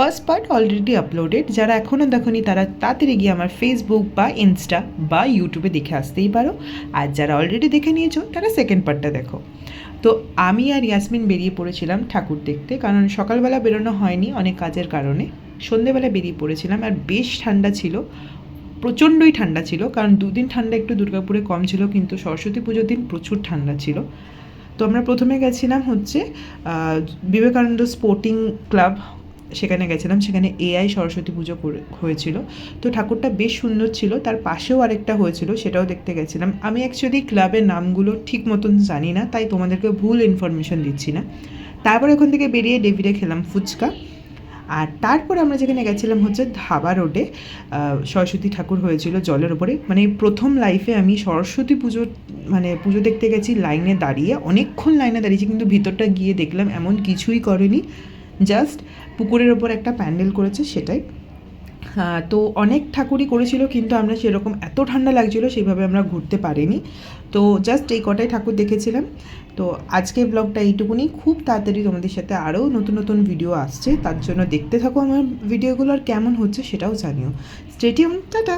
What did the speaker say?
First part already uploaded, যারা এখনও দেখোনি তারা তাড়াতাড়ি গিয়ে আমার ফেসবুক বা ইনস্টা বা ইউটিউবে দেখে আসতেই পারো, আর যারা অলরেডি দেখে নিয়েছো তারা সেকেন্ড পার্টটা দেখো। তো আমি আর ইয়াসমিন বেরিয়ে পড়েছিলাম ঠাকুর দেখতে, কারণ সকালবেলা বেরোনো হয়নি অনেক কাজের কারণে, সন্ধেবেলা বেরিয়ে পড়েছিলাম। আর বেশ ঠান্ডা ছিল, প্রচণ্ডই ঠান্ডা ছিল, কারণ দুদিন ঠান্ডা একটু দুর্গাপুরে কম ছিল, কিন্তু সরস্বতী পুজোর দিন প্রচুর ঠান্ডা ছিল। তো আমরা প্রথমে গেছিলাম হচ্ছে বিবেকানন্দ স্পোর্টিং ক্লাব, সেখানে গেছিলাম। সেখানে এআই সরস্বতী পুজো হয়েছিল, তো ঠাকুরটা বেশ সুন্দর ছিল। তার পাশেও আরেকটা হয়েছিল, সেটাও দেখতে গেছিলাম। আমি অ্যাকচুয়ালি ক্লাবের নামগুলো ঠিক মতন জানি না, তাই তোমাদেরকে ভুল ইনফরমেশন দিচ্ছি না। তারপর ওখান থেকে বেরিয়ে ডেভিডে খেলাম ফুচকা। আর তারপর আমরা যেখানে গেছিলাম হচ্ছে ধাবা রোডে, সরস্বতী ঠাকুর হয়েছিল জলের ওপরে। মানে প্রথম লাইফে আমি সরস্বতী পুজো পুজো দেখতে গেছি লাইনে দাঁড়িয়ে, অনেকক্ষণ লাইনে দাঁড়িয়েছি, কিন্তু ভিতরটা গিয়ে দেখলাম এমন কিছুই করেনি, জাস্ট পুকুরের ওপর একটা প্যান্ডেল করেছে সেটাই। তো অনেক ঠাকুরই করেছিল, কিন্তু আমরা সেরকম এত ঠান্ডা লাগছিলো সেইভাবে আমরা ঘুরতে পারিনি। তো জাস্ট এই কটাই ঠাকুর দেখেছিলাম। তো আজকের ব্লগটা এইটুকুনি। খুব তাড়াতাড়ি তোমাদের সাথে আরও নতুন নতুন ভিডিও আসছে, তার জন্য দেখতে থাকো আমার ভিডিওগুলো, আর কেমন হচ্ছে সেটাও জানিও। Stay tuned, tata.